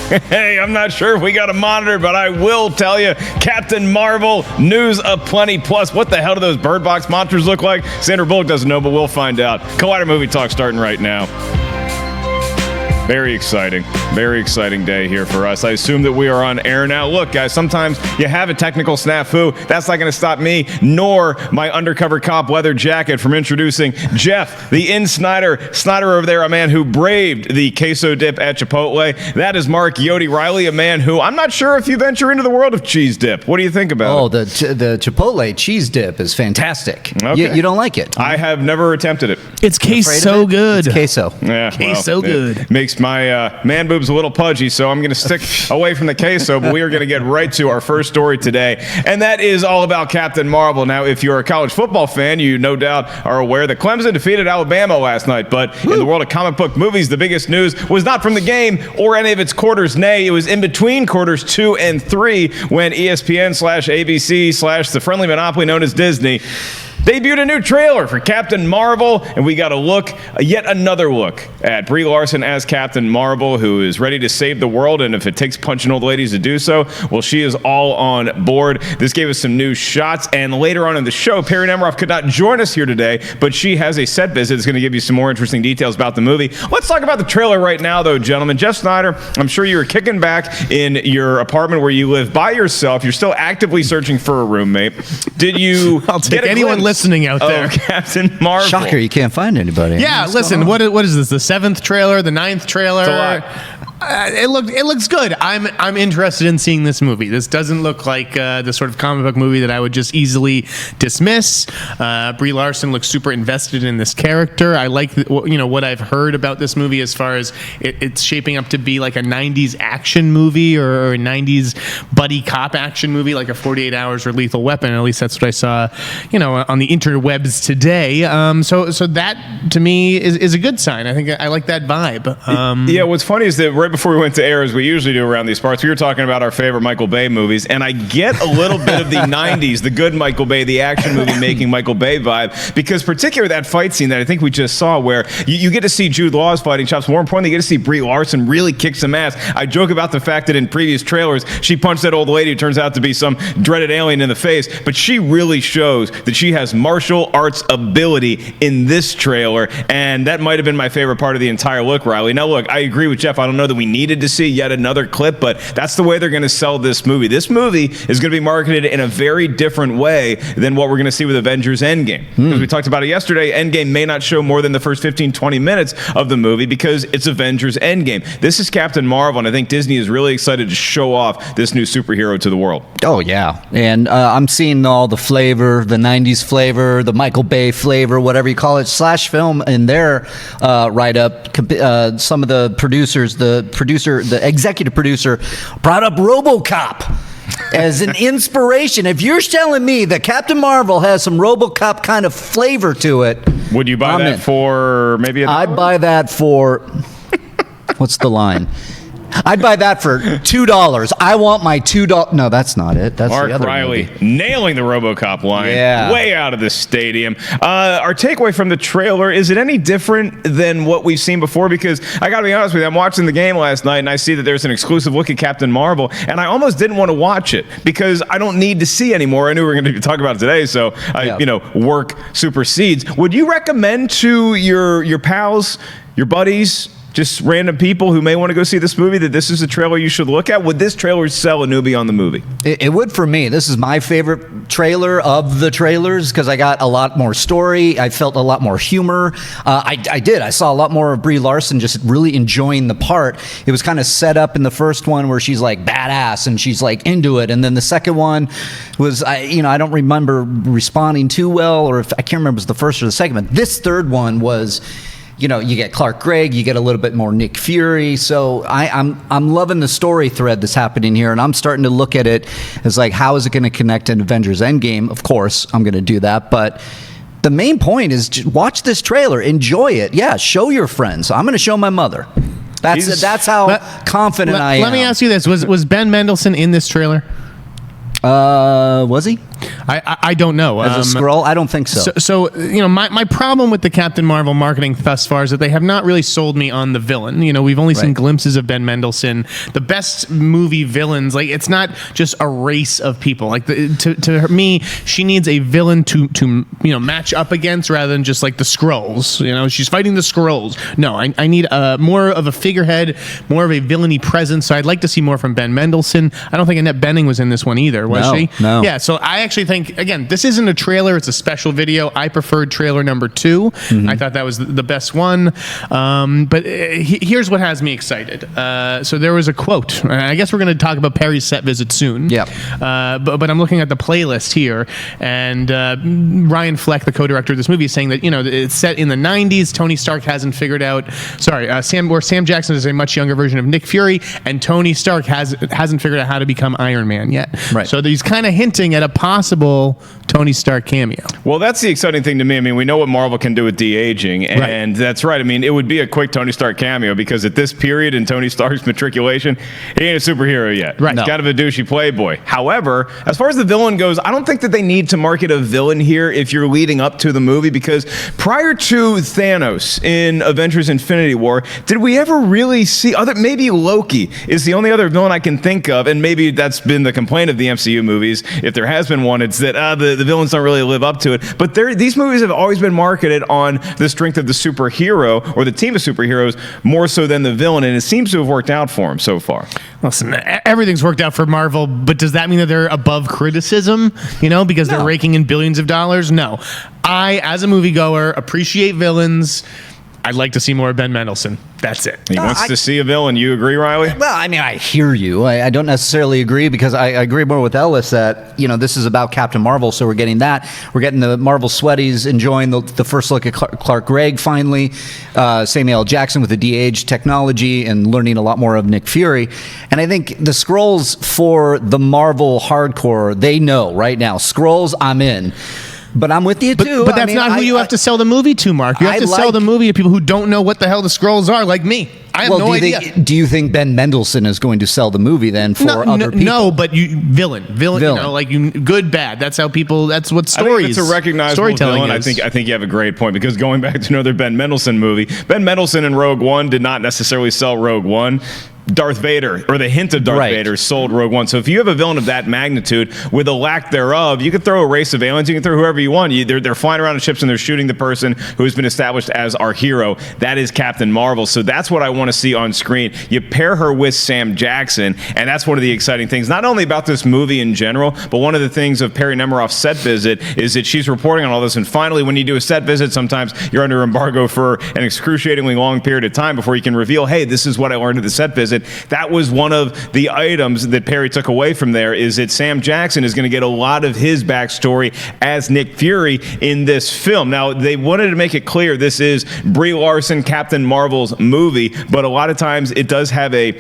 Hey, I'm not sure if we got a monitor, but I will tell you, Captain Marvel, news aplenty. Plus, what the hell do those Bird Box monsters look like? Sandra Bullock doesn't know, but we'll find out. Collider Movie Talk starting right now. Very exciting day here for us. I assume that we are on air now. Look, guys, sometimes you have a technical snafu. That's not going to stop me, nor my undercover cop leather jacket from introducing Jeff, the Sneider. Sneider over there, a man who braved the queso dip at Chipotle. That is Mark Reilly, a man who I'm not sure if you venture into the world of cheese dip. What do you think about it? The Chipotle cheese dip is fantastic. Okay. You don't like it? I have never attempted it. It's queso good. It's queso. Yeah, Queso good. Makes my man boobs a little pudgy, so I'm going to stick away from the queso, but we are going to get right to our first story today, and that is all about Captain Marvel. Now, if you're a college football fan, you no doubt are aware that Clemson defeated Alabama last night, but in the world of comic book movies, the biggest news was not from the game or any of its quarters. Nay, it was in between quarters 2 and 3 when ESPN/ABC/ the friendly monopoly known as Disney debuted a new trailer for Captain Marvel, and we got a look, yet another look at Brie Larson as Captain Marvel, who is ready to save the world, and if it takes punching old ladies to do so, well, she is all on board. This gave us some new shots, and later on in the show, Perri and Emroff could not join us here today, but she has a set visit that's going to give you some more interesting details about the movie. Let's talk about the trailer right now, though, gentlemen. Jeff Sneider, I'm sure you were kicking back in your apartment where you live by yourself. You're still actively searching for a roommate. Did you I'll take anyone listening out there. Captain Marvel. Shocker, you can't find anybody. Yeah, listen, what is this? The 7th trailer, the 9th trailer? It's a lot. It looks good. I'm interested in seeing this movie. This doesn't look like the sort of comic book movie that I would just easily dismiss. Brie Larson looks super invested in this character. I like what I've heard about this movie as far as it's shaping up to be like a 90s action movie or a 90s buddy cop action movie, like a 48 Hours or Lethal Weapon. At least that's what I saw, on the interwebs today. So that to me is a good sign. I think I like that vibe. Yeah, what's funny is that right before we went to air, as we usually do around these parts, we were talking about our favorite Michael Bay movies, and I get a little bit of the 90s, the good Michael Bay, the action movie making Michael Bay vibe, because particularly that fight scene that I think we just saw where you get to see Jude Law's fighting chops. More importantly, you get to see Brie Larson really kick some ass. I joke about the fact that in previous trailers, she punched that old lady who turns out to be some dreaded alien in the face, but she really shows that she has martial arts ability in this trailer, and that might have been my favorite part of the entire look, Riley. Now, look, I agree with Jeff. I don't know that we needed to see yet another clip, but that's the way they're going to sell this movie. This movie is going to be marketed in a very different way than what we're going to see with Avengers Endgame. Because we talked about it yesterday, Endgame may not show more than the first 15, 20 minutes of the movie because it's Avengers Endgame. This is Captain Marvel, and I think Disney is really excited to show off this new superhero to the world. Oh, yeah. And I'm seeing all the flavor, the 90s flavor, the Michael Bay flavor, whatever you call it, Slash Film in their write-up. Some of the producers, the executive producer brought up RoboCop as an inspiration. If you're telling me that Captain Marvel has some RoboCop kind of flavor to it, would you buy that for maybe I'd buy that for what's the line? I'd buy that for $2. I want my $2. No, that's not it. That's Mark the other Reilly movie. nailing the RoboCop line. Yeah. Way out of the stadium. Our takeaway from the trailer, is it any different than what we've seen before? Because I got to be honest with you, I'm watching the game last night and I see that there's an exclusive look at Captain Marvel, and I almost didn't want to watch it because I don't need to see anymore. I knew we were going to talk about it today, so work supersedes. Would you recommend to your pals, your buddies, just random people who may want to go see this movie that this is a trailer you should look at? Would this trailer sell a newbie on the movie? It would for me. This is my favorite trailer of the trailers because I got a lot more story. I felt a lot more humor. I saw a lot more of Brie Larson just really enjoying the part. It was kind of set up in the first one where she's like badass and she's like into it. And then the second one was, I don't remember responding too well, or if I can't remember if it was the first or the second. But this third one was, you get Clark Gregg, you get a little bit more Nick Fury. So I'm loving the story thread that's happening here, and I'm starting to look at it as like, how is it going to connect to Avengers Endgame? Of course, I'm going to do that, but the main point is just watch this trailer, enjoy it. Yeah, show your friends. I'm going to show my mother. That's how confident I am. Let me ask you this: Was Ben Mendelsohn in this trailer? Was he? I don't know. As a Skrull? I don't think so. So my problem with the Captain Marvel marketing thus far is that they have not really sold me on the villain. We've only seen glimpses of Ben Mendelsohn. The best movie villains, like, it's not just a race of people. Like, to me, she needs a villain to match up against rather than just like the Skrulls. She's fighting the Skrulls. No, I need more of a figurehead, more of a villainy presence. So I'd like to see more from Ben Mendelsohn. I don't think Annette Bening was in this one either, was she? No. Yeah, so I actually think, again, this isn't a trailer, it's a special video. I preferred trailer number 2. I thought that was the best one. But here's what has me excited. So there was a quote. I guess we're going to talk about Perri's set visit soon. Yeah. But I'm looking at the playlist here, and Ryan Fleck, the co-director of this movie, is saying that it's set in the 90s. Tony Stark hasn't figured out. Sam Jackson is a much younger version of Nick Fury, and Tony Stark hasn't figured out how to become Iron Man yet. Right. So he's kind of hinting at a possible Tony Stark cameo. Well, that's the exciting thing to me. I mean, we know what Marvel can do with de-aging, and that's right. I mean, it would be a quick Tony Stark cameo because at this period in Tony Stark's matriculation, he ain't a superhero yet. Right. He's kind of a douchey playboy. However, as far as the villain goes, I don't think that they need to market a villain here if you're leading up to the movie, because prior to Thanos in Avengers Infinity War, did we ever really see maybe Loki is the only other villain I can think of, and maybe that's been the complaint of the MCU movies. If there has been one, it's that the villains don't really live up to it. But these movies have always been marketed on the strength of the superhero or the team of superheroes more so than the villain, and it seems to have worked out for them so far. Listen, everything's worked out for Marvel, but does that mean that they're above criticism? Because they're raking in billions of dollars? No. I, as a moviegoer, appreciate villains. I'd like to see more of Ben Mendelsohn. That's it. He wants to see a villain. You agree, Riley? Well, I mean, I hear you. I don't necessarily agree because I agree more with Ellis that, this is about Captain Marvel, so we're getting that. We're getting the Marvel sweaties enjoying the first look at Clark Gregg finally, Samuel L. Jackson with the de-age technology and learning a lot more of Nick Fury. And I think the Skrulls for the Marvel hardcore, they know right now. Skrulls, I'm in. But I'm with you too. But that's not who you have to sell the movie to, Mark. You have to sell the movie to people who don't know what the hell the Skrulls are, like me. I have no idea. Do you think Ben Mendelsohn is going to sell the movie then for other people? No, but villain, good, bad. That's how people. That's what stories. I think it's a recognizable villain. I think you have a great point, because going back to another Ben Mendelsohn movie, Ben Mendelsohn in Rogue One did not necessarily sell Rogue One. Darth Vader, or the hint of Darth Vader, sold Rogue One. So if you have a villain of that magnitude with a lack thereof, you can throw a race of aliens, you can throw whoever you want. They're flying around in ships and they're shooting the person who has been established as our hero. That is Captain Marvel. So that's what I want to see on screen. You pair her with Sam Jackson, and that's one of the exciting things, not only about this movie in general, but one of the things of Perri Nemiroff's set visit is that she's reporting on all this. And finally, when you do a set visit, sometimes you're under embargo for an excruciatingly long period of time before you can reveal, hey, this is what I learned at the set visit. That was one of the items that Perri took away from there, is that Sam Jackson is going to get a lot of his backstory as Nick Fury in this film. Now, they wanted to make it clear this is Brie Larson, Captain Marvel's movie, but a lot of times it does have a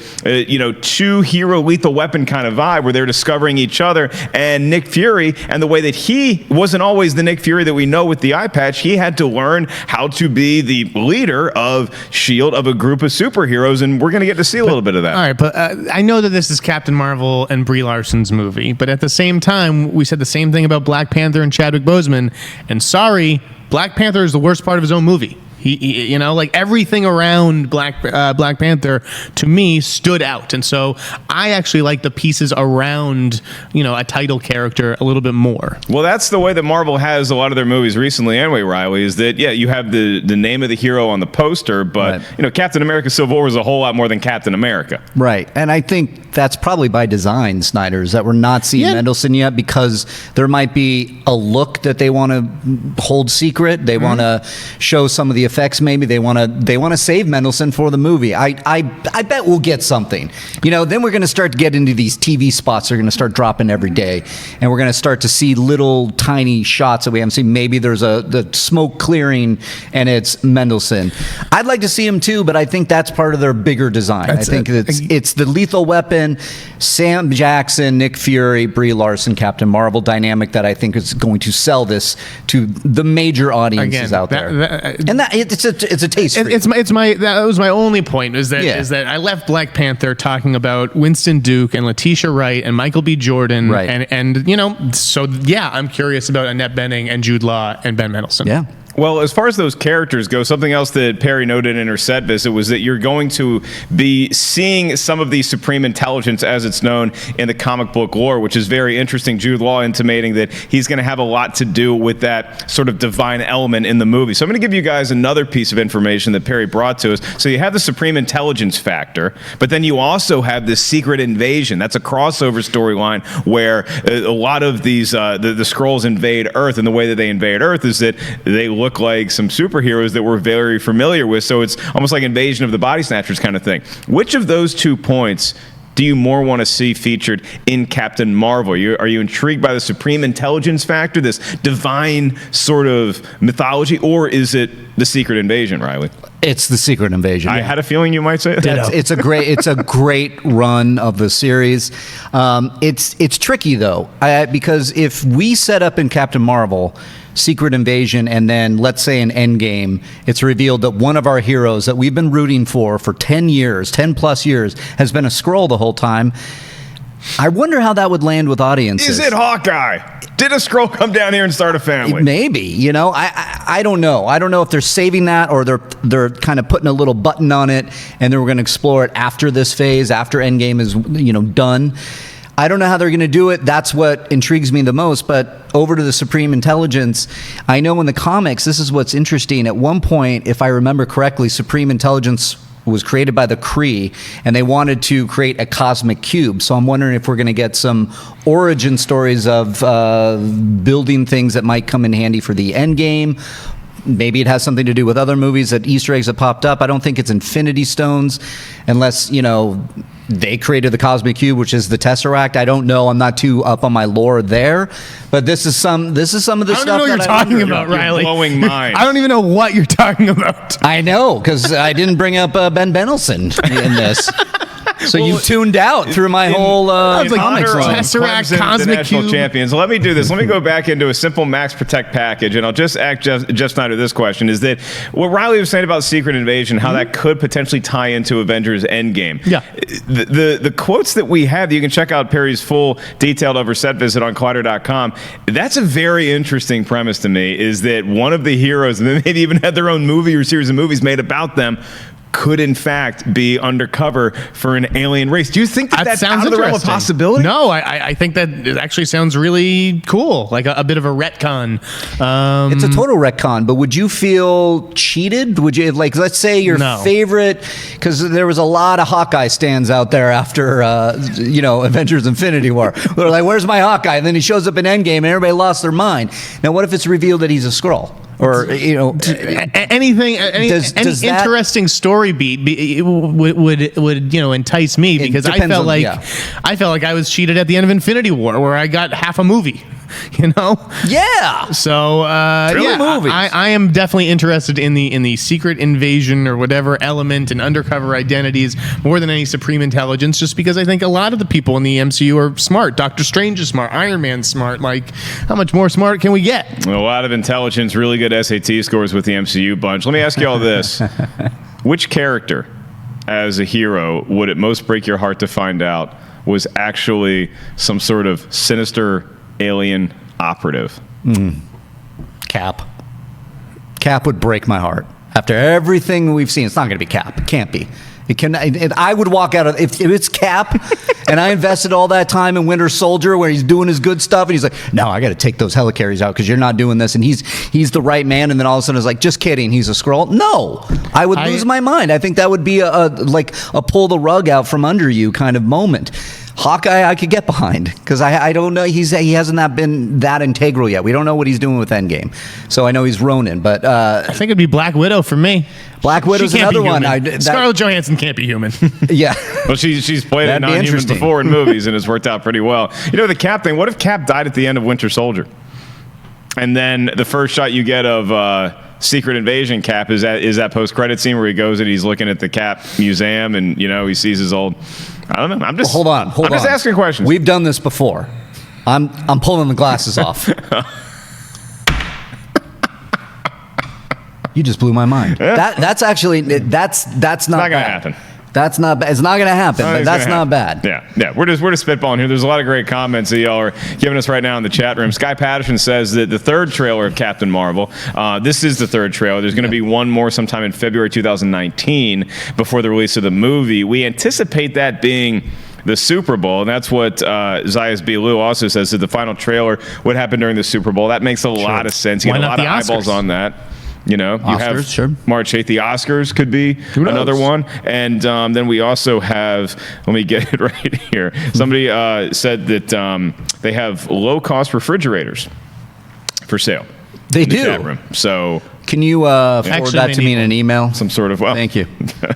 two hero lethal weapon kind of vibe where they're discovering each other. And Nick Fury, and the way that he wasn't always the Nick Fury that we know with the eye patch, he had to learn how to be the leader of S.H.I.E.L.D., of a group of superheroes, and we're going to get to see a little bit of that. All right, but I know that this is Captain Marvel and Brie Larson's movie, but at the same time, we said the same thing about Black Panther and Chadwick Boseman, and sorry, Black Panther is the worst part of his own movie. He like everything around Black Panther to me stood out, and so I actually like the pieces around a title character a little bit more. Well, that's the way that Marvel has a lot of their movies recently, anyway. Riley, is that you have the name of the hero on the poster, but Captain America: Civil War is a whole lot more than Captain America, right? And I think that's probably by design, Sneider's, that we're not seeing Mendelsohn yet, because there might be a look that they want to hold secret. They want to show some of the effects. Maybe they want to save Mendelsohn for the movie. I bet we'll get something. Then we're going to start to get into these TV spots. They're going to start dropping every day, and we're going to start to see little tiny shots that we haven't seen. Maybe there's the smoke clearing and it's Mendelsohn. I'd like to see him too, but I think that's part of their bigger design. I think it's the lethal weapon, Sam Jackson, Nick Fury, Brie Larson, Captain Marvel dynamic that I think is going to sell this to the major audiences out there. And that it's a taste. That was my only point. Is that I left Black Panther talking about Winston Duke and Letitia Wright and Michael B. Jordan, right. and so yeah, I'm curious about Annette Bening and Jude Law and Ben Mendelsohn. Yeah. Well, as far as those characters go, something else that Perri noted in her set visit was that you're going to be seeing some of the supreme intelligence as it's known in the comic book lore, which is very interesting. Jude Law intimating that he's going to have a lot to do with that sort of divine element in the movie. So I'm going to give you guys another piece of information that Perri brought to us. So you have the supreme intelligence factor, but then you also have the secret invasion. That's a crossover storyline where a lot of these the Skrulls invade Earth, and the way that they invade Earth is that they look like some superheroes that we're very familiar with. So it's almost like Invasion of the Body Snatchers kind of thing. Which of those 2 points do you more want to see featured in Captain Marvel? Are you intrigued by the supreme intelligence factor, this divine sort of mythology, or is it the secret invasion, Reilly? It's the secret invasion. I had a feeling you might say that. It's a great run of the series. It's tricky though, because if we set up in Captain Marvel Secret Invasion, and then let's say in Endgame, it's revealed that one of our heroes that we've been rooting for 10 plus years, has been a Skrull the whole time. I wonder how that would land with audiences. Is it Hawkeye? Did a Skrull come down here and start a family? Maybe. I don't know. I don't know if they're saving that or they're kind of putting a little button on it, and then we're going to explore it after this phase, after Endgame is done. I don't know how they're going to do it. That's what intrigues me the most. But over to the Supreme Intelligence, I know in the comics, this is what's interesting. At one point, if I remember correctly, Supreme Intelligence was created by the Kree, and they wanted to create a cosmic cube. So I'm wondering if we're going to get some origin stories of building things that might come in handy for the Endgame. Maybe it has something to do with other movies, that Easter eggs have popped up. I don't think it's Infinity Stones, unless, they created the Cosmic Cube, which is the Tesseract. I don't know. I'm not too up on my lore there, but this is some of the stuff. I don't even know what you're talking about, Reilly. Blowing mind. I don't even know what you're talking about. I know, because I didn't bring up Ben Mendelsohn in this. So you tuned out through my whole comics line. Tesseract, the Cosmic national Cube. champions. Let me do this. Let me go back into a simple Max Protect package, and I'll just ask Jeff Sneider this question: is that what Reilly was saying about Secret Invasion, how that could potentially tie into Avengers Endgame? Yeah. The quotes that we have, you can check out Perri's full detailed over set visit on Collider.com. That's a very interesting premise to me. Is that one of the heroes, and they maybe even had their own movie or series of movies made about them, could in fact be undercover for an alien race. Do you think that sounds out of the realm of possibility? No, I think that it actually sounds really cool, like a bit of a retcon. It's a total retcon, but would you feel cheated? Would you, let's say your favorite, because there was a lot of Hawkeye stands out there after, Avengers Infinity War. They're like, where's my Hawkeye? And then he shows up in Endgame and everybody lost their mind. Now, what if it's revealed that he's a Skrull? Or any interesting story beat would entice me, because I felt like I was cheated at the end of Infinity War, where I got half a movie. Yeah. So movies. I am definitely interested in the secret invasion or whatever element and undercover identities more than any supreme intelligence, just because I think a lot of the people in the MCU are smart. Doctor Strange is smart. Iron Man's smart. Like, how much more smart can we get? A lot of intelligence, really good SAT scores with the MCU bunch. Let me ask you all this. Which character as a hero would it most break your heart to find out was actually some sort of sinister alien operative? Cap. Cap would break my heart. After everything we've seen, it's not going to be Cap. It can't be. It can. I would walk out of if it's Cap, and I invested all that time in Winter Soldier, where he's doing his good stuff, and he's like, "No, I got to take those helicarriers out because you're not doing this," and he's the right man, and then all of a sudden it's like, "Just kidding, he's a Skrull." No, I would lose my mind. I think that would be a pull the rug out from under you kind of moment. Hawkeye, I could get behind, because I don't know. He hasn't been that integral yet. We don't know what he's doing with Endgame. So I know he's Ronin, but I think it'd be Black Widow for me. Black Widow's another one. Scarlett Johansson can't be human. Yeah. Well, she's played a non-human before in movies, and it's worked out pretty well. The Cap thing. What if Cap died at the end of Winter Soldier, and then the first shot you get of Secret Invasion Cap is that post-credit scene where he goes and he's looking at the Cap museum, and he sees his old. I don't know. I'm just hold on. I'm just asking questions. We've done this before. I'm pulling the glasses off. You just blew my mind. That's actually that's not Not gonna bad. happen. That's not bad. It's not going to happen, but that's not bad. Yeah. We're just spitballing here. There's a lot of great comments that y'all are giving us right now in the chat room. Sky Patterson says that the third trailer of Captain Marvel, this is the third trailer. There's going to be one more sometime in February 2019 before the release of the movie. We anticipate that being the Super Bowl, and that's what Zayas B. Lou also says, that the final trailer would happen during the Super Bowl. That makes a lot of sense. You Why get a not lot of the eyeballs Oscars? on that. You know, you Oscars, have sure. March 8th. The Oscars could be another one. And then we also have, let me get it right here. Somebody said that they have low-cost refrigerators for sale. They in the do. chat room. So Can you forward Actually, that they to me need in an email? some sort of, well, Thank you.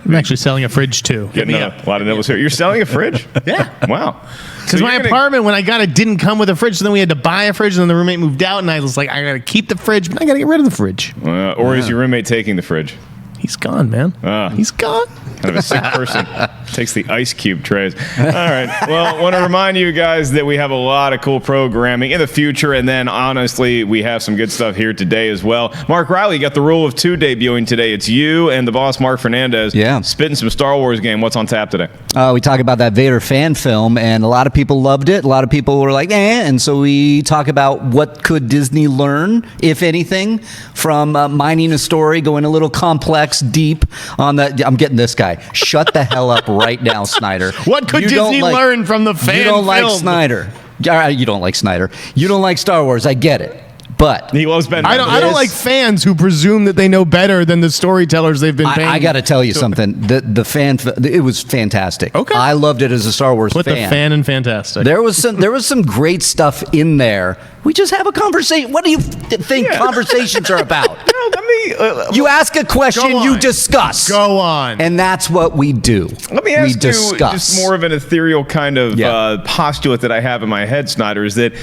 I'm actually selling a fridge too. Hit getting me a up. lot of nibbles here. You're selling a fridge? Yeah. Wow. Because So my you're gonna- apartment, when I got it, didn't come with a fridge. So then we had to buy a fridge, and then the roommate moved out, and I was like, I got to keep the fridge, but I got to get rid of the fridge. Or is your roommate taking the fridge? He's gone, man. He's gone. Kind of a sick person. Takes the ice cube trays. All right. Well, I want to remind you guys that we have a lot of cool programming in the future. And then, honestly, we have some good stuff here today as well. Mark Reilly got the Rule of Two debuting today. It's you and the boss, Mark Fernandez. Yeah. Spitting some Star Wars game. What's on tap today? We talk about that Vader fan film, and a lot of people loved it. A lot of people were like, eh. And so we talk about what could Disney learn, if anything, from mining a story, going a little complex, deep on the. I'm getting this guy. Shut the hell up right now, Snyder. What could You don't Disney like- learn from the fan You don't like film? Snyder. You don't like Snyder. You don't like Star Wars. I get it. But He loves Ben. I don't This- like fans who presume that they know better than the storytellers they've been paying. I got to tell you something. The fan, it was fantastic. Okay. I loved it as a Star Wars Put fan. the fan in fantastic. There was some great stuff in there. We just have a conversation. What do you think conversations are about? No, let me. You ask a question, Go you on. discuss. Go on. And that's what we do. Let me we ask you discuss. just more of an ethereal kind of postulate that I have in my head, Snyder, is that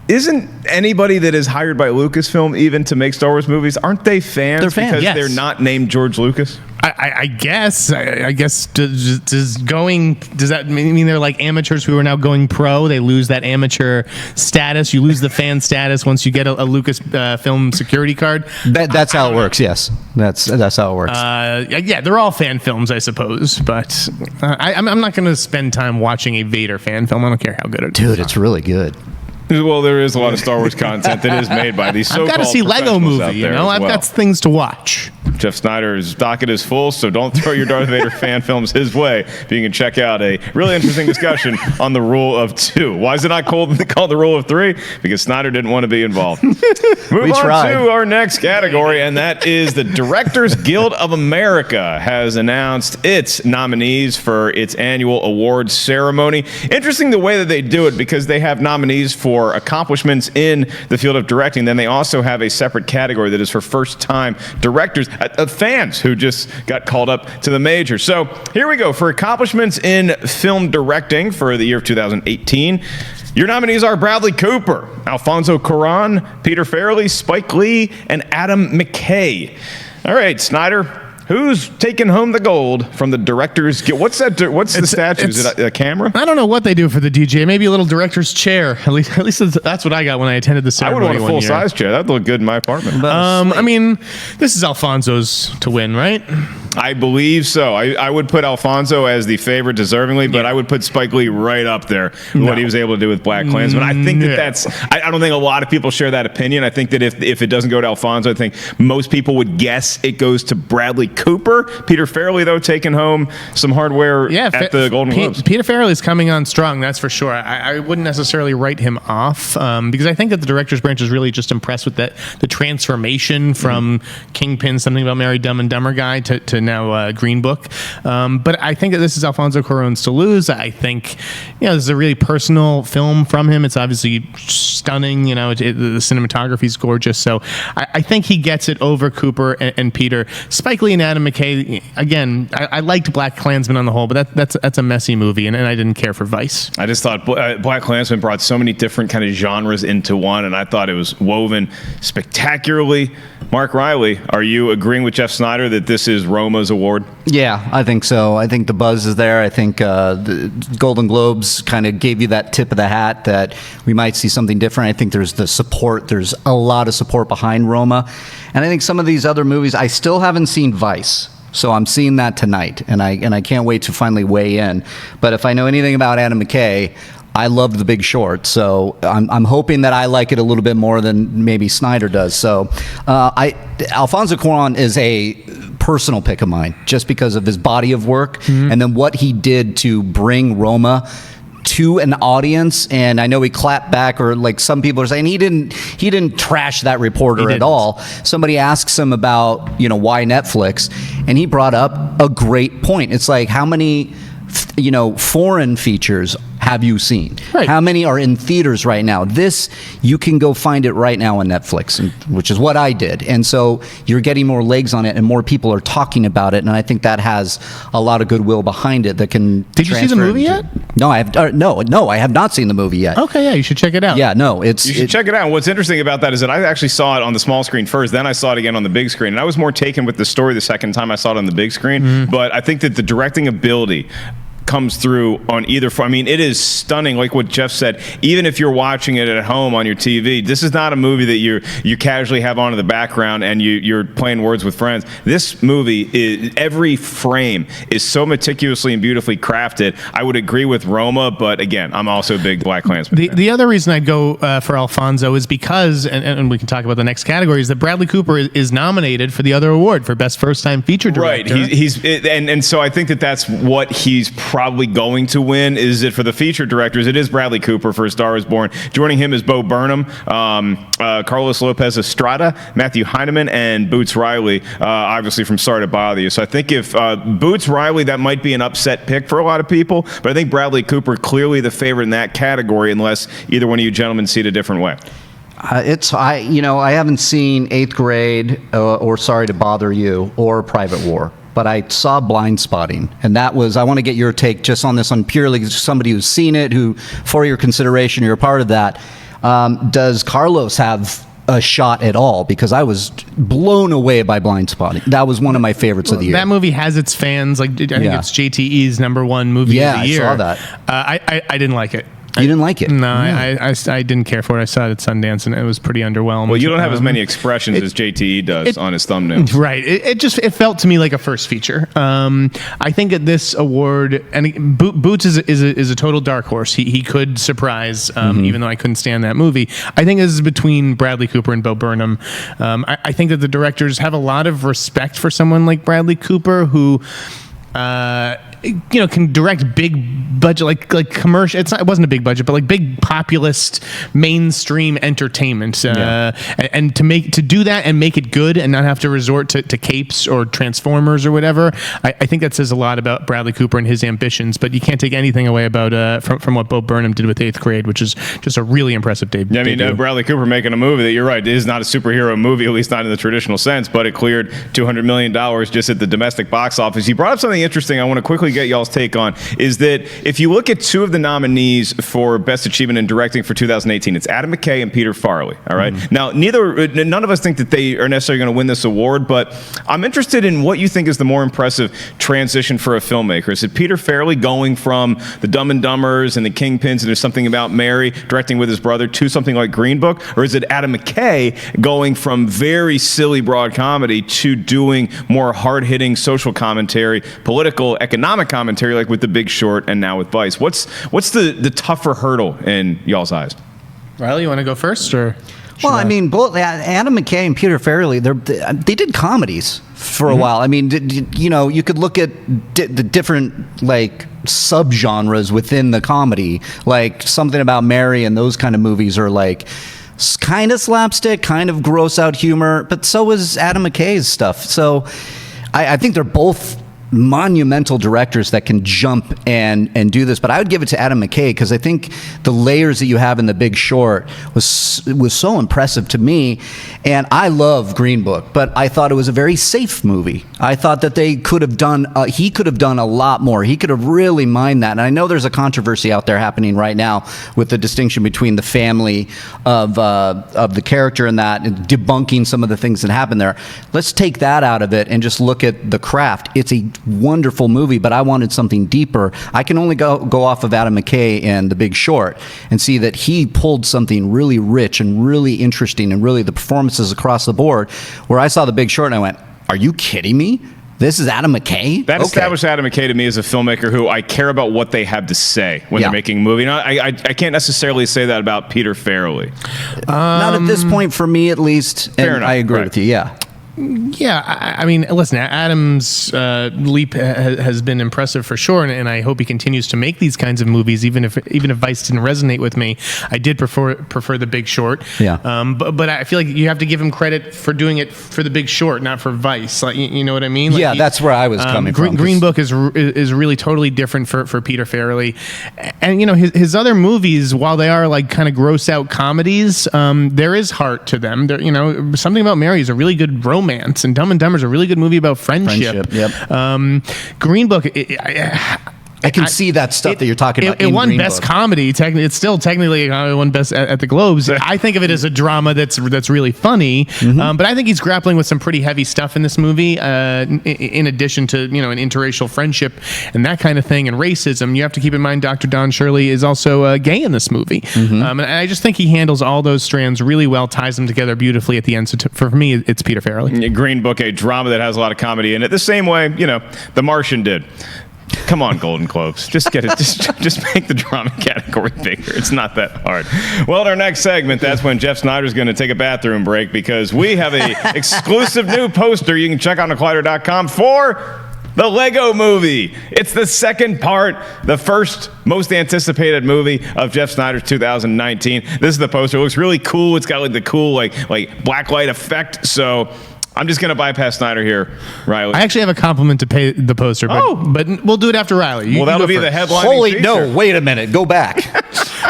isn't anybody that is hired by Lucasfilm even to make Star Wars movies, aren't they fans? They're fans, because yes. they're not named George Lucas? I guess does that mean they're like amateurs who are now going pro? They lose that amateur status. You lose the fan status once you get a Lucas film security card. That's how it works. Yes, that's how it works. Yeah, they're all fan films, I suppose. But I'm not going to spend time watching a Vader fan film. I don't care how good it is. Dude, it's really good. Well, there is a lot of Star Wars content that is made by these I've so-called got to see Lego professionals out Movie. You there know, as I've well. got things to watch. Jeff Snyder's docket is full, so don't throw your Darth Vader fan films his way. But you can check out a really interesting discussion on the Rule of Two. Why is it not called the Rule of Three? Because Snyder didn't want to be involved. Move on tried. to our next category, and that is the Directors Guild of America has announced its nominees for its annual awards ceremony. Interesting the way that they do it, because they have nominees for accomplishments in the field of directing. Then they also have a separate category that is for first-time directors, fans who just got called up to the major. So here we go. For accomplishments in film directing for the year of 2018, your nominees are Bradley Cooper, Alfonso Cuaron, Peter Farrelly, Spike Lee, and Adam McKay. All right, Snyder, who's taking home the gold from the Directors Guild? What's that? What's the statue? Is it a camera? I don't know what they do for the DJ. Maybe a little director's chair. At least that's what I got when I attended the I would ceremony want a one year. full-size chair. That'd look good in my apartment. I mean, this is Alfonso's to win, right? I believe so. I would put Alfonso as the favorite deservingly, but I would put Spike Lee right up there with what he was able to do with Black Klansman. I think that's I don't think a lot of people share that opinion. I think that if it doesn't go to Alfonso, I think most people would guess it goes to Bradley Cooper. Peter Farrelly, though, taking home some hardware at the Golden Globes. Peter Farrelly's coming on strong, that's for sure. I wouldn't necessarily write him off because I think that the director's branch is really just impressed with the transformation from Kingpin, Something About Mary, Dumb and Dumber guy to now Green Book. But I think that this is Alfonso Cuarón's to lose. I think this is a really personal film from him. It's obviously stunning. The cinematography is gorgeous. So I think he gets it over Cooper and Peter. Spike Lee and Adam McKay, again, I liked Black Klansman on the whole, but that's a messy movie, and I didn't care for Vice. I just thought Black Klansman brought so many different kind of genres into one, and I thought it was woven spectacularly. Mark Reilly, are you agreeing with Jeff Snyder that this is Rome Roma's award? Yeah, I think so. I think the buzz is there. I think the Golden Globes kind of gave you that tip of the hat that we might see something different. I think there's the support. There's a lot of support behind Roma. And I think some of these other movies, I still haven't seen Vice. So I'm seeing that tonight, and I can't wait to finally weigh in. But if I know anything about Adam McKay, I loved The Big Short, so I'm hoping that I like it a little bit more than maybe Sneider does. So Alfonso Cuaron is a personal pick of mine, just because of his body of work and then what he did to bring Roma to an audience. And I know he clapped back, or like some people are saying he didn't trash that reporter at all. Somebody asks him about why Netflix, and he brought up a great point. It's like, how many foreign features have you seen? Right. How many are in theaters right now? This, you can go find it right now on Netflix, which is what I did. And so you're getting more legs on it, and more people are talking about it. And I think that has a lot of goodwill behind it that can. Did you see the movie yet? No, I have. No, I have not seen the movie yet. Okay, yeah, you should check it out. Yeah, no, You should check it out. And what's interesting about that is that I actually saw it on the small screen first, then I saw it again on the big screen. And I was more taken with the story the second time I saw it on the big screen. But I think that the directing ability comes through on either front. I mean, it is stunning, like what Jeff said. Even if you're watching it at home on your TV, this is not a movie that you casually have on in the background and you're playing words with friends. This movie, every frame is so meticulously and beautifully crafted. I would agree with Roma, but again, I'm also a big BlacKkKlansman fan. The other reason I'd go for Alfonso is because, and we can talk about the next category, is that Bradley Cooper is nominated for the other award for Best First Time Feature Director. Right. And so I think that's what he's probably going to win. Is it for the feature directors? It is Bradley Cooper for A Star Is Born. Joining him is Bo Burnham, Carlos Lopez Estrada, Matthew Heineman, and Boots Riley, obviously from Sorry to Bother You. So I think if Boots Riley, that might be an upset pick for a lot of people, but I think Bradley Cooper clearly the favorite in that category, unless either one of you gentlemen see it a different way. I haven't seen 8th Grade or Sorry to Bother You or Private War, but I saw Blind Spotting, and that was, I want to get your take just on this, on purely somebody who's seen it, who, for your consideration, you're a part of that. Does Carlos have a shot at all? Because I was blown away by Blind Spotting. That was one of my favorites of the year. That movie has its fans. Like, I think it's JTE's #1 movie of the year. Yeah, I saw that. I didn't like it. You didn't like it? No, I didn't care for it. I saw it at Sundance, and it was pretty underwhelming. Well, you don't have as many expressions as JTE does on his thumbnail. Right. It felt to me like a first feature. I think at this award, and Boots is a total dark horse. He could surprise, even though I couldn't stand that movie. I think this is between Bradley Cooper and Bo Burnham. I think that the directors have a lot of respect for someone like Bradley Cooper, who can direct big budget, like commercial. It wasn't a big budget, but like big populist mainstream entertainment. And to do that and make it good and not have to resort to capes or Transformers or whatever. I think that says a lot about Bradley Cooper and his ambitions. But you can't take anything away about from what Bo Burnham did with 8th Grade, which is just a really impressive debut. Yeah, I mean, Bradley Cooper making a movie that, you're right, is not a superhero movie, at least not in the traditional sense, but it cleared $200 million just at the domestic box office. He brought up something interesting I want to quickly get y'all's take on, is that if you look at two of the nominees for Best Achievement in Directing for 2018, it's Adam McKay and Peter Farrelly, all right? Now, none of us think that they are necessarily going to win this award, but I'm interested in what you think is the more impressive transition for a filmmaker. Is it Peter Farrelly going from the Dumb and Dumbers and the Kingpins and There's Something About Mary, directing with his brother, to something like Green Book? Or is it Adam McKay going from very silly broad comedy to doing more hard-hitting social commentary, political, economic commentary, like with The Big Short and now with Vice? What's the tougher hurdle in y'all's eyes? Riley, you want to go first, or? Well, I mean, both Adam McKay and Peter Farrelly, they did comedies for a while. I mean, you could look at the different like subgenres within the comedy, like Something About Mary and those kind of movies are like kind of slapstick, kind of gross out humor, but so is Adam McKay's stuff. So I think they're both monumental directors that can jump and do this. But I would give it to Adam McKay because I think the layers that you have in The Big Short was so impressive to me. And I love Green Book, but I thought it was a very safe movie. I thought that they could have done, he could have done a lot more. He could have really mined that. And I know there's a controversy out there happening right now with the distinction between the family of the character and that, and debunking some of the things that happen there. Let's take that out of it and just look at the craft. It's a wonderful movie, but I wanted something deeper. I can only go off of Adam McKay and The Big Short and see that he pulled something really rich and really interesting, and really the performances across the board, where I saw The Big Short and I went, are you kidding me? This is Adam McKay? That established Adam McKay to me as a filmmaker who I care about what they have to say when they're making a movie. Now, I can't necessarily say that about Peter Farrelly. Not at this point, for me at least. Fair enough. I agree with you, yeah. Yeah, I mean, listen, Adam's leap has been impressive for sure, and I hope he continues to make these kinds of movies. Even if Vice didn't resonate with me, I did prefer The Big Short. Yeah. But I feel like you have to give him credit for doing it for The Big Short, not for Vice. Like, you know what I mean? Like Yeah, that's where I was coming from. Green Book is really totally different for Peter Farrelly, and you know his other movies, while they are like kind of gross out comedies, there is heart to them. There, you know, Something About Mary is a really good romance, and Dumb and Dumber is a really good movie about friendship. Yep. Green Book, I can see that stuff that you're talking about. It in won Green Best Book. Comedy. It's still technically won Best at the Globes. I think of it as a drama that's really funny. But I think he's grappling with some pretty heavy stuff in this movie. In addition to an interracial friendship and that kind of thing, and racism. You have to keep in mind Dr. Don Shirley is also gay in this movie. And I just think he handles all those strands really well, ties them together beautifully at the end. So for me, it's Peter Farrelly. Green Book, a drama that has a lot of comedy in it, the same way The Martian did. Come on, Golden Globes. Just get it. Just make the drama category bigger. It's not that hard. Well, in our next segment, that's when Jeff Sneider's going to take a bathroom break, because we have a exclusive new poster you can check out on Collider.com for the Lego Movie. It's the second part, the first most anticipated movie of Jeff Sneider's 2019. This is the poster. It looks really cool. It's got like the cool like blacklight effect. So I'm just going to bypass Sneider here, Riley. I actually have a compliment to pay the poster, but we'll do it after Riley. Well, that'll be the headline. No, wait a minute. Go back.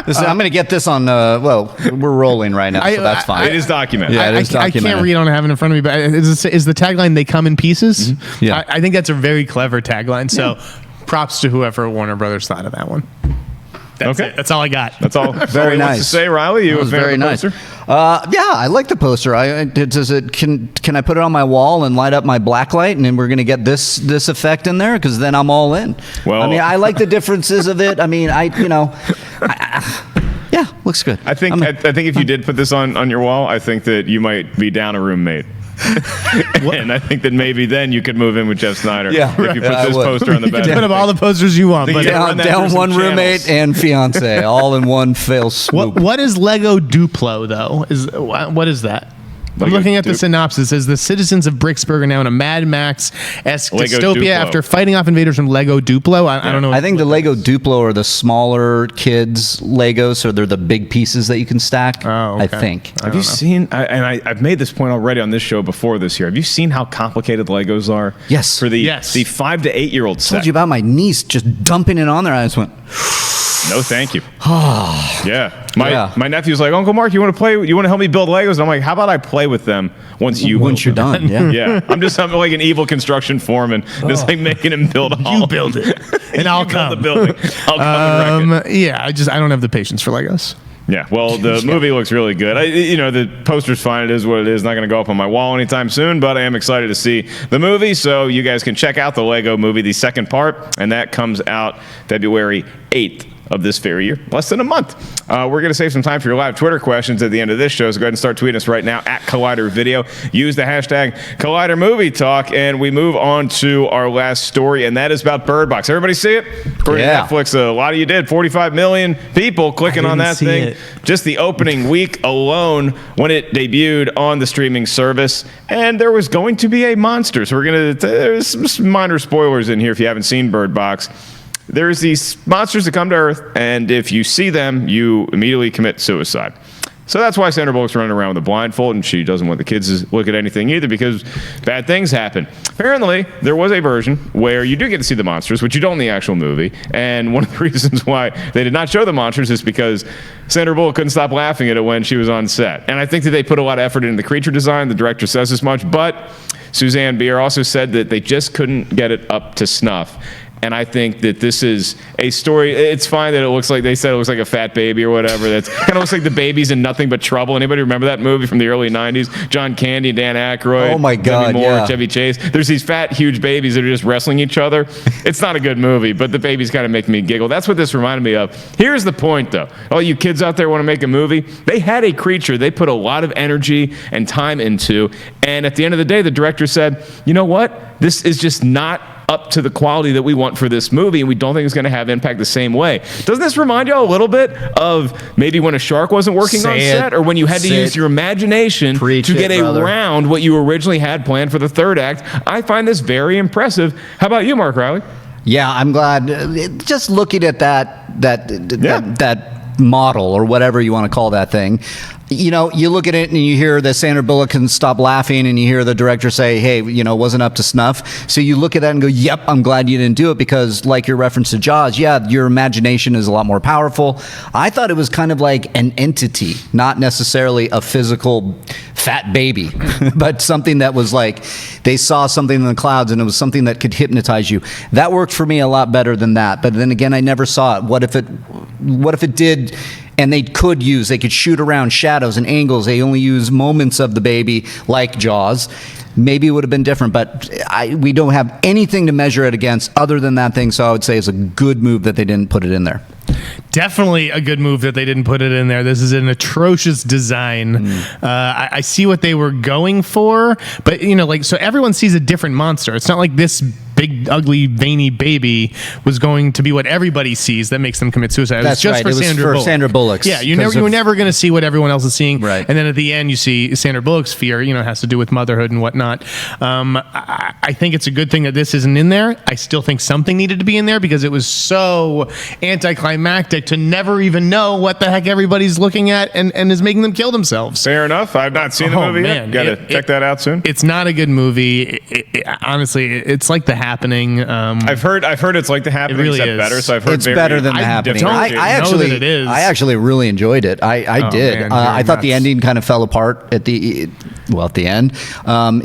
I'm going to get this on, we're rolling right now, so that's fine. It is documented. Yeah, it is documented. I can't read on having it in front of me, but is the tagline, "They come in pieces"? Mm-hmm. Yeah. I think that's a very clever tagline, so props to whoever at Warner Brothers thought of that one. That's it. That's all I got. That's all. Very nice. To say, Riley, you was a fan very of the nice. poster? Yeah, I like the poster. Can I put it on my wall and light up my blacklight, and then we're gonna get this effect in there? Because then I'm all in. Well, I mean, I like the differences of it. I mean, yeah, looks good. I think if you did put this on your wall, I think that you might be down a roommate. And I think that maybe then you could move in with Jeff Sneider. Yeah, if you put this poster on the You back. can put up all the posters you want, but down one roommate and fiance, all in one fell swoop. what is Lego Duplo though? What is that? I'm looking at the synopsis. It says the citizens of Bricksburg are now in a Mad Max-esque Lego dystopia Duplo. after fighting off invaders from Lego Duplo. I don't know. I think the Lego Duplo are the smaller kids' Legos, so they're the big pieces that you can stack. Oh, okay. I think. Have you seen? I've made this point already on this show before this year. Have you seen how complicated Legos are? Yes. For the 5 to 8 year old I set. told you about my niece just dumping it on there. I just went. No, thank you. My nephew's like, Uncle Mark, you want to play? You want to help me build Legos? And I'm like, how about I play with them once you're done? Yeah. Yeah, I'm like an evil construction foreman, just like making him build all. You build it, and I'll come. Build the building. I'll come and wreck it. Yeah, I don't have the patience for Legos. Yeah, well, the movie looks really good. The poster's fine. It is what it is. Not going to go up on my wall anytime soon, but I am excited to see the movie. So you guys can check out the Lego Movie, the second part, and that comes out February 8th. Of this very year, less than a month. We're going to save some time for your live Twitter questions at the end of this show, so go ahead and start tweeting us right now at Collider Video. Use the hashtag Collider Movie Talk, and we move on to our last story, and that is about Bird Box. Everybody see it? According to Netflix, a lot of you did. 45 million people clicking on that thing. Just the opening week alone when it debuted on the streaming service, and there was going to be a monster. So there's some minor spoilers in here if you haven't seen Bird Box. There's these monsters that come to Earth, and if you see them, you immediately commit suicide. So that's why Sandra Bullock's running around with a blindfold, and she doesn't want the kids to look at anything either because bad things happen. Apparently, there was a version where you do get to see the monsters, which you don't in the actual movie. And one of the reasons why they did not show the monsters is because Sandra Bullock couldn't stop laughing at it when she was on set. And I think that they put a lot of effort into the creature design. The director says as much, but Suzanne Bier also said that they just couldn't get it up to snuff. And I think that this is a story. It's fine that it looks like, they said it looks like a fat baby or whatever. That's kind of looks like the baby's in Nothing But Trouble. Anybody remember that movie from the early 90s? John Candy, Dan Aykroyd, oh my God, Demi Moore, yeah. Chevy Chase. There's these fat, huge babies that are just wrestling each other. It's not a good movie, but the babies kind of make me giggle. That's what this reminded me of. Here's the point, though. All you kids out there want to make a movie? They had a creature they put a lot of energy and time into, and at the end of the day, the director said, you know what? This is just not up to the quality that we want for this movie, and we don't think it's going to have impact the same way. Doesn't this remind you all a little bit of maybe when a shark wasn't working on set, or when you had to use your imagination to get around what you originally had planned for the third act? I find this very impressive. How about you, Mark Reilly? Yeah, I'm glad. Just looking at that model or whatever you want to call that thing, you know, you look at it and you hear that Sandra Bullock can stop laughing, and you hear the director say, hey, you know, wasn't up to snuff. So you look at that and go, yep, I'm glad you didn't do it, because like your reference to Jaws, yeah, your imagination is a lot more powerful. I thought it was kind of like an entity, not necessarily a physical fat baby, but something that was like, they saw something in the clouds and it was something that could hypnotize you. That worked for me a lot better than that. But then again, I never saw it. What if it did? And they could shoot around shadows and angles. They only use moments of the baby, like Jaws. Maybe it would have been different, but we don't have anything to measure it against other than that thing. So I would say it's a good move that they didn't put it in there. Definitely a good move that they didn't put it in there. This is an atrocious design. I see what they were going for, but you know, like, so everyone sees a different monster. It's not like this big, ugly, veiny baby was going to be what everybody sees that makes them commit suicide. It was just right. for It was Sandra for Bullock. Sandra Bullock. Yeah, you were never going to see what everyone else is seeing. Right. And then at the end, you see Sandra Bullock's fear. You know, it has to do with motherhood and whatnot. I think it's a good thing that this isn't in there. I still think something needed to be in there because it was so anticlimactic to never even know what the heck everybody's looking at and is making them kill themselves. Fair enough. I've not seen the movie yet. Got to check that out soon. It's not a good movie. Honestly, it's like The Happening. I've heard it's like The Happening, really except is. better. So I've heard It's better than The Happening. I actually really enjoyed it. I did. Man, I thought the ending kind of fell apart at the end.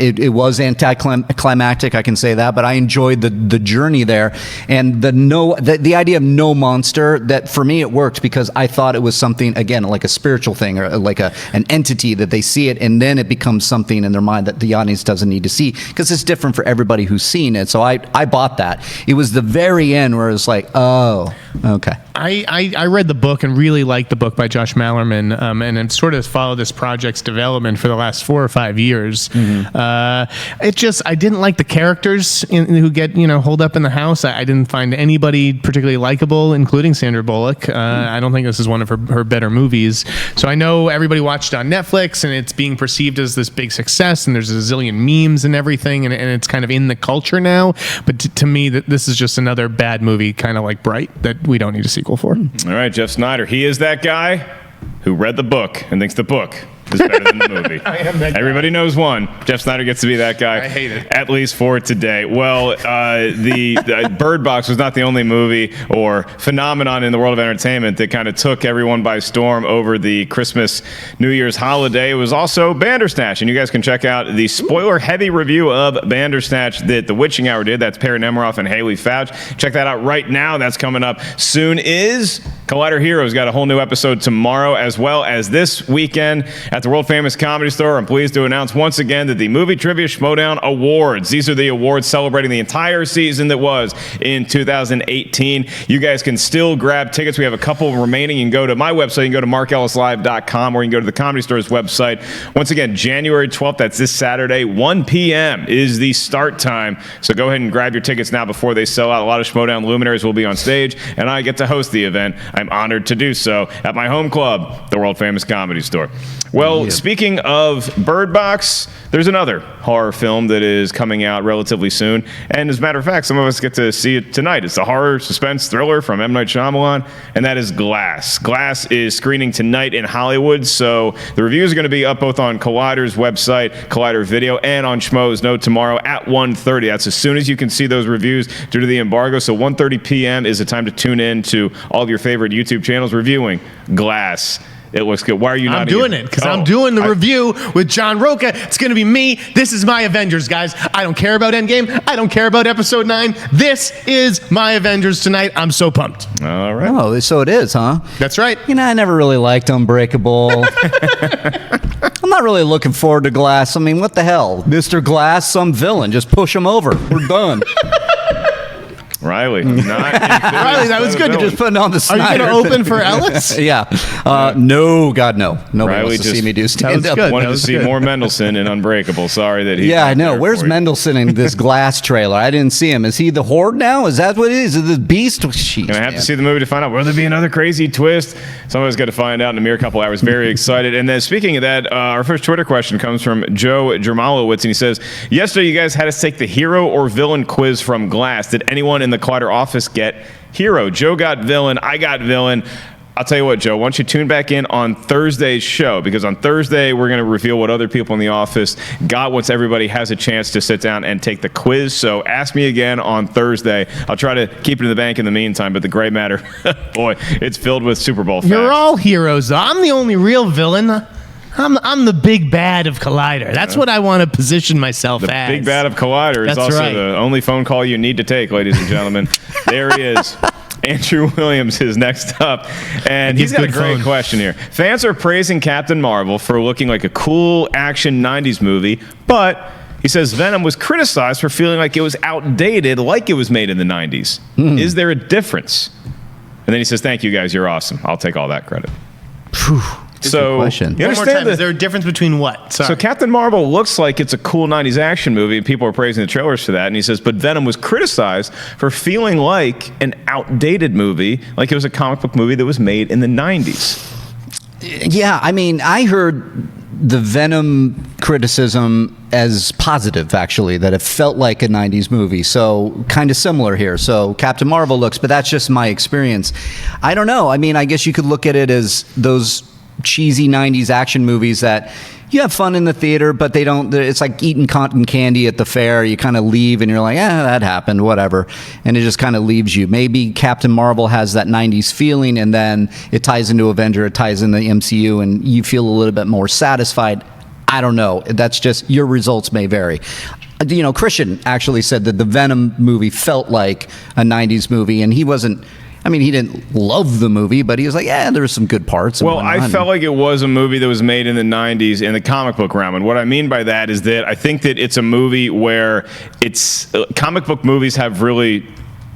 It was anticlimactic, I can say that, but I enjoyed the journey there, and the idea of no monster. That for me it worked because I thought it was something, again, like a spiritual thing or like an entity that they see it, and then it becomes something in their mind that the audience doesn't need to see because it's different for everybody who's seen it. So I bought that. It was the very end where it was like, oh, okay. I read the book and really liked the book by Josh Mallerman, and have sort of followed this project's development for the last 4 or 5 years. I didn't like the characters who get holed up in the house. I didn't find anybody particularly likable, including Sandra Bullock. I don't think this is one of her better movies. So I know everybody watched it on Netflix, and it's being perceived as this big success, and there's a zillion memes and everything, and it's kind of in the culture now. But to me, this is just another bad movie, kind of like Bright, that we don't need a sequel for. All right, Jeff Sneider. He is that guy who read the book and thinks the book is better than the movie. I am that guy. Everybody knows one. Jeff Sneider gets to be that guy. I hate it. At least for today. Well, the Bird Box was not the only movie or phenomenon in the world of entertainment that kind of took everyone by storm over the Christmas, New Year's holiday. It was also Bandersnatch, and you guys can check out the spoiler-heavy review of Bandersnatch that The Witching Hour did. That's Perri Nemiroff and Haley Fouch. Check that out right now. That's coming up soon. Is Collider Heroes got a whole new episode tomorrow, as well as this weekend at the world-famous Comedy Store. I'm pleased to announce once again that the Movie Trivia Schmoedown Awards, these are the awards celebrating the entire season that was in 2018. You guys can still grab tickets. We have a couple remaining. You can go to my website. You can go to markellislive.com, or you can go to the Comedy Store's website. Once again, January 12th, that's this Saturday, 1 p.m. is the start time. So go ahead and grab your tickets now before they sell out. A lot of Schmoedown luminaries will be on stage, and I get to host the event. I'm honored to do so at my home club, the world-famous Comedy Store. Well, speaking of Bird Box, there's another horror film that is coming out relatively soon. And as a matter of fact, some of us get to see it tonight. It's a horror suspense thriller from M. Night Shyamalan, and that is Glass. Glass is screening tonight in Hollywood, so the reviews are going to be up both on Collider's website, Collider Video, and on Schmoe's Note tomorrow at 1:30. That's as soon as you can see those reviews due to the embargo. So 1:30 p.m. is the time to tune in to all of your favorite YouTube channels reviewing Glass. It looks good. Why are you not? I'm doing it because I'm doing the review with John Roca. It's going to be me. This is my Avengers, guys. I don't care about Endgame. I don't care about Episode 9. This is my Avengers tonight. I'm so pumped. All right. Oh, so it is, huh? That's right. You know, I never really liked Unbreakable. I'm not really looking forward to Glass. I mean, what the hell? Mr. Glass, some villain. Just push him over. We're done. Riley, not Riley, that was good. You're just putting on the Are Sneider. you going to open for Ellis? Yeah. No, God, no. Nobody Riley wants to just- see me do That stand was up. good. wanted That to was see good. more Mendelsohn in Unbreakable. Sorry that he. Yeah, I know. Where's Mendelsohn in this Glass trailer? I didn't see him. Is he the Horde now? Is that what it is? Is it the Beast? Jeez, Gonna have man. to see the movie to find out. Will there be another crazy twist? Somebody's got to find out in a mere couple hours. Very excited. And then speaking of that, our first Twitter question comes from Joe Jermalowitz, and he says, yesterday you guys had us take the hero or villain quiz from Glass. Did anyone in the Collider office get hero? Joe got villain. I got villain. I'll tell you what, Joe, why don't you tune back in on Thursday's show, because on Thursday we're going to reveal what other people in the office got once everybody has a chance to sit down and take the quiz. So ask me again on Thursday. I'll try to keep it in the bank in the meantime, but the gray matter, boy, it's filled with Super Bowl facts. You're all heroes, though. I'm the only real villain. I'm the big bad of Collider. That's what I want to position myself The as. big bad of Collider is That's also right. the only phone call you need to take, ladies and gentlemen. There he is. Andrew Williams is next up, and he's got a good great phone. question here. Fans are praising Captain Marvel for looking like a cool action 90s movie, but he says Venom was criticized for feeling like it was outdated, like it was made in the 90s. Is there a difference? And then he says, thank you guys, you're awesome. I'll take all that credit. So, question. you One more understand time. Is there a difference between what? Sorry. So Captain Marvel looks like it's a cool 90s action movie, and people are praising the trailers for that. And he says, but Venom was criticized for feeling like an outdated movie, like it was a comic book movie that was made in the 90s. Yeah, I mean, I heard the Venom criticism as positive, actually, that it felt like a 90s movie. So kind of similar here. So Captain Marvel looks, but that's just my experience. I don't know. I mean, I guess you could look at it as those cheesy 90s action movies that you have fun in the theater, but they don't, it's like eating cotton candy at the fair. You kind of leave and you're like, that happened, whatever. And it just kind of leaves you. Maybe Captain Marvel has that 90s feeling, and then it ties into Avenger, it ties into the MCU, and you feel a little bit more satisfied. I don't know. That's just, your results may vary. You know, Christian actually said that the Venom movie felt like a 90s movie, and he wasn't, I mean, he didn't love the movie, but he was like, yeah, there were some good parts. and Well, I whatnot. felt like it was a movie that was made in the 90s in the comic book realm. And what I mean by that is that I think that it's a movie where it's comic book movies have really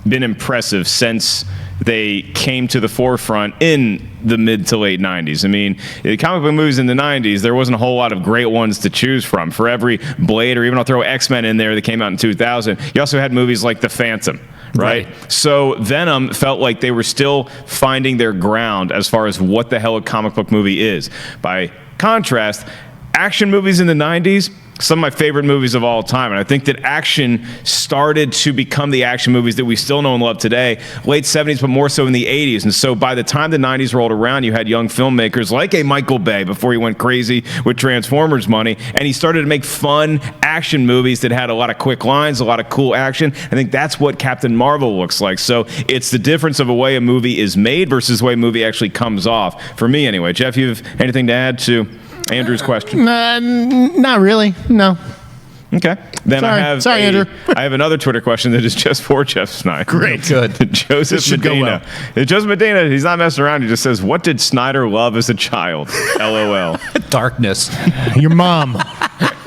been impressive since they came to the forefront in the mid to late 90s. I mean, the comic book movies in the 90s, there wasn't a whole lot of great ones to choose from. For every Blade, or even I'll throw X-Men in there that came out in 2000, you also had movies like The Phantom. Right? So Venom felt like they were still finding their ground as far as what the hell a comic book movie is. By contrast, action movies in the 90s, some of my favorite movies of all time. And I think that action started to become the action movies that we still know and love today, late 70s, but more so in the 80s. And so by the time the 90s rolled around, you had young filmmakers like a Michael Bay before he went crazy with Transformers money. And he started to make fun action movies that had a lot of quick lines, a lot of cool action. I think that's what Captain Marvel looks like. So it's the difference of a way a movie is made versus the way a movie actually comes off. For me, anyway. Jeff, you have anything to add to Andrew's question? Not really. No. Okay. Then Sorry, Andrew. I have another Twitter question that is just for Jeff Sneider. Great. Good. Joseph This should go Medina. Joseph Medina, he's not messing around. He just says, what did Sneider love as a child? LOL. Darkness. Your mom.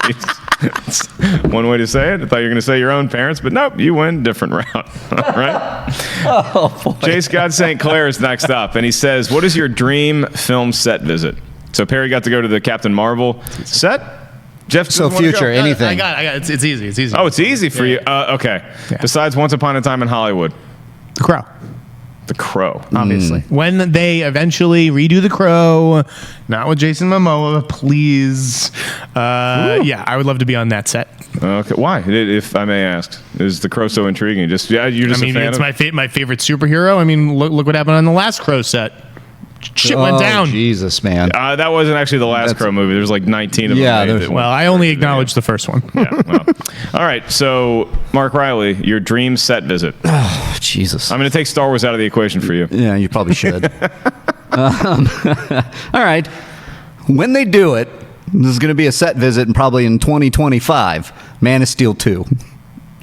It's one way to say it. I thought you were going to say your own parents, but nope, you went different route. All right? Oh, boy. Jay Scott St. Clair is next up, and he says, what is your dream film set visit? So Perri got to go to the Captain Marvel set. Jeff, So doesn't wanna future, go? anything. I got it. It's easy. Oh, it's easy for you. Okay. Yeah. Besides Once Upon a Time in Hollywood. The Crow. The Crow. Obviously, when they eventually redo The Crow, not with Jason Momoa, please. Yeah, I would love to be on that set. Okay, why? If I may ask, is The Crow so intriguing? You're just a fan it's of my favorite superhero. I mean, look what happened on the last Crow set. Shit went down. Jesus, man. That wasn't actually the last Crow movie. There's like 19 of them. Yeah, Well, I only acknowledge the first one. Yeah, well. All right, so Mark Reilly, your dream set visit. Oh, Jesus. I'm going to take Star Wars out of the equation for you. Yeah, you probably should. All right. When they do it, this is going to be a set visit, and probably in 2025, Man of Steel 2.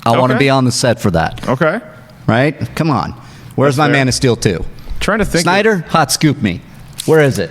I want to Okay. be on the set for that. Okay. Right? Come on. Where's That's my fair. Man of Steel 2? Trying to think. Snyder, hot scoop me. Where is it?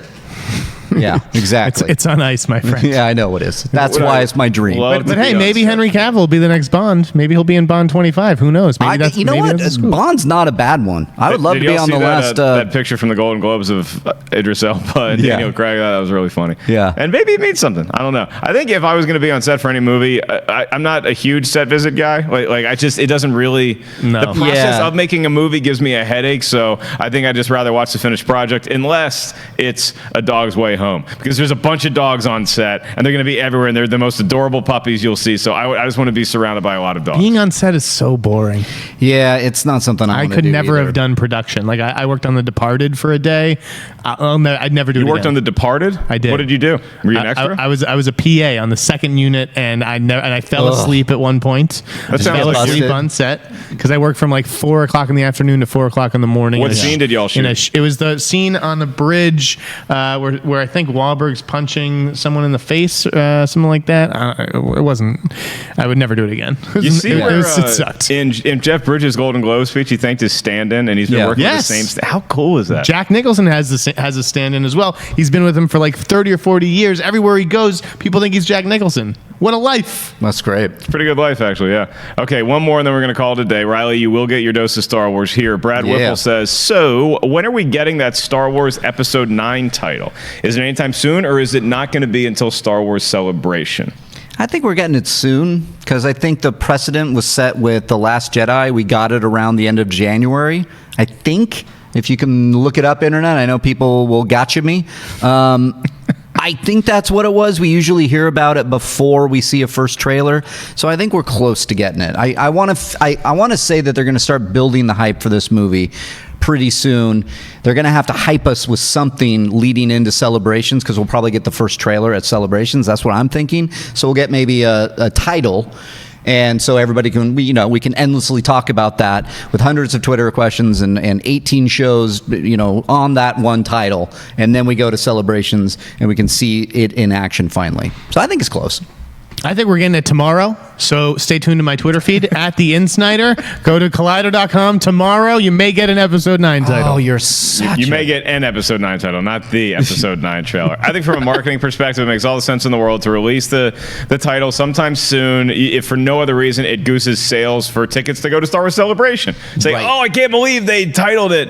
Yeah, exactly. It's on ice, my friend. Yeah, I know it is. That's Would why I it's my dream. love But to hey, be on maybe set. Henry Cavill will be the next Bond. Maybe he'll be in Bond 25. Who knows? Maybe You know maybe what? that's a scoop. Bond's not a bad one. I would love Did to be y'all on see the that, last. that picture from the Golden Globes of Idris Elba and Yeah. Daniel Craig. That was really funny. Yeah. And maybe it means something. I don't know. I think if I was going to be on set for any movie, I'm not a huge set visit guy. Like it doesn't really. No. The process Yeah. of making a movie gives me a headache. So I think I'd just rather watch the finished project, unless it's A Dog's Way Home, because there's a bunch of dogs on set and they're going to be everywhere and they're the most adorable puppies you'll see. So I just want to be surrounded by a lot of dogs. Being on set is so boring. Yeah, it's not something I I want to could do never either. have done production. Like I worked on The Departed for a day. I'd never do it You worked again. on The Departed? I did. What did you do? Were you an extra? I was a PA on the second unit, and I fell asleep at one point. I sounds fell like asleep you. on set because I worked from like 4 o'clock in the afternoon to 4 o'clock in the morning. What in a scene sh- did y'all shoot? It was the scene on the bridge where I think Wahlberg's punching someone in the face, something like that. It wasn't. I would never do it again. You see where it sucked. in Jeff Bridges' Golden Globe speech, he thanked his stand-in, and he's been Yeah. working Yes. with the same. How cool is that? Jack Nicholson has a stand-in as well. He's been with him for like 30 or 40 years. Everywhere he goes, people think he's Jack Nicholson. What a life! That's great. Pretty good life, actually. Yeah. Okay, one more, and then we're going to call it a day. Riley, you will get your dose of Star Wars here. Brad Yeah. Whipple says, "So, when are we getting that Star Wars Episode 9 title? Is it anytime soon, or is it not going to be until Star Wars Celebration?" I think we're getting it soon because I think the precedent was set with The Last Jedi. We got it around the end of January. I think, if you can look it up, internet, I know people will gotcha me. I think that's what it was. We usually hear about it before we see a first trailer, so I think we're close to getting it. I want to say that they're going to start building the hype for this movie pretty soon. They're going to have to hype us with something leading into Celebrations, because we'll probably get the first trailer at Celebrations. That's what I'm thinking. So we'll get maybe a title. And so everybody can, we can endlessly talk about that with hundreds of Twitter questions and 18 shows, on that one title. And then we go to Celebrations and we can see it in action finally. So I think it's close. I think we're getting it tomorrow, so stay tuned to my Twitter feed at the Insnider. Go to Collider.com tomorrow. You may get an episode 9 title. Oh, you're such You may get an Episode 9 title, not the Episode 9 trailer. I think from a marketing perspective, it makes all the sense in the world to release the title sometime soon. If for no other reason, it gooses sales for tickets to go to Star Wars Celebration. Say, Right. oh, I can't believe they titled it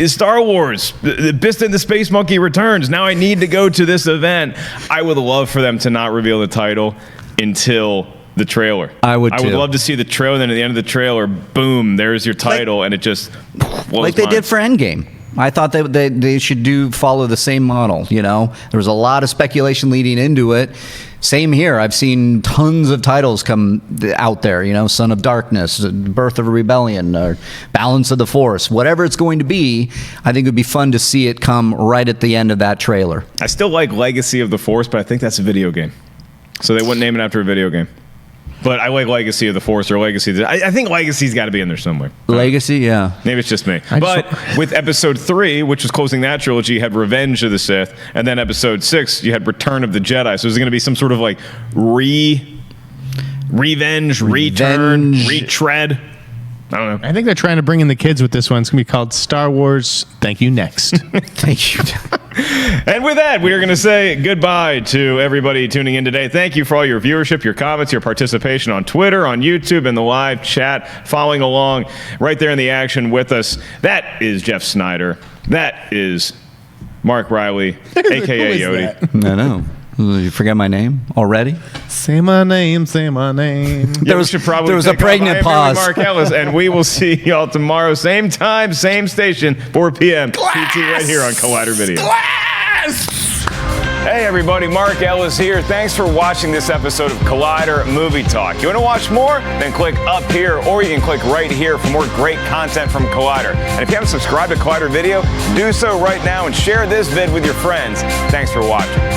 Star Wars, the Beast and the Space Monkey Returns. Now I need to go to this event. I would love for them to not reveal the title until the trailer. I would too. love to see the trailer, and then at the end of the trailer, boom, there's your title, and it just blows like they mine. did for Endgame. I thought they should follow the same model. There was a lot of speculation leading into it. Same here. I've seen tons of titles come out there. Son of Darkness, Birth of a Rebellion, or Balance of the Force. Whatever it's going to be, I think it would be fun to see it come right at the end of that trailer. I still like Legacy of the Force, but I think that's a video game. So they wouldn't name it after a video game. But I like Legacy of the Force or Legacy. I think Legacy's got to be in there somewhere. Legacy, yeah. Maybe it's just me. But with Episode 3, which was closing that trilogy, you had Revenge of the Sith. And then Episode 6, you had Return of the Jedi. So is it going to be some sort of like revenge, return, retread? I don't know. I think they're trying to bring in the kids with this one. It's going to be called Star Wars Thank You Next. Thank you. And with that, we are going to say goodbye to everybody tuning in today. Thank you for all your viewership, your comments, your participation on Twitter, on YouTube, and the live chat, following along right there in the action with us. That is Jeff Sneider. That is Mark Reilly, a.k.a. Who is Yodi. that? I know. You forget my name already? Say my name, say my name. Yeah, we should probably there was a take off. pregnant I am pause. Mark Ellis, and we will see y'all tomorrow, same time, same station, 4 p.m. PT right here on Collider Video. Hey everybody, Mark Ellis here. Thanks for watching this episode of Collider Movie Talk. You want to watch more? Then click up here, or you can click right here for more great content from Collider. And if you haven't subscribed to Collider Video, do so right now and share this vid with your friends. Thanks for watching.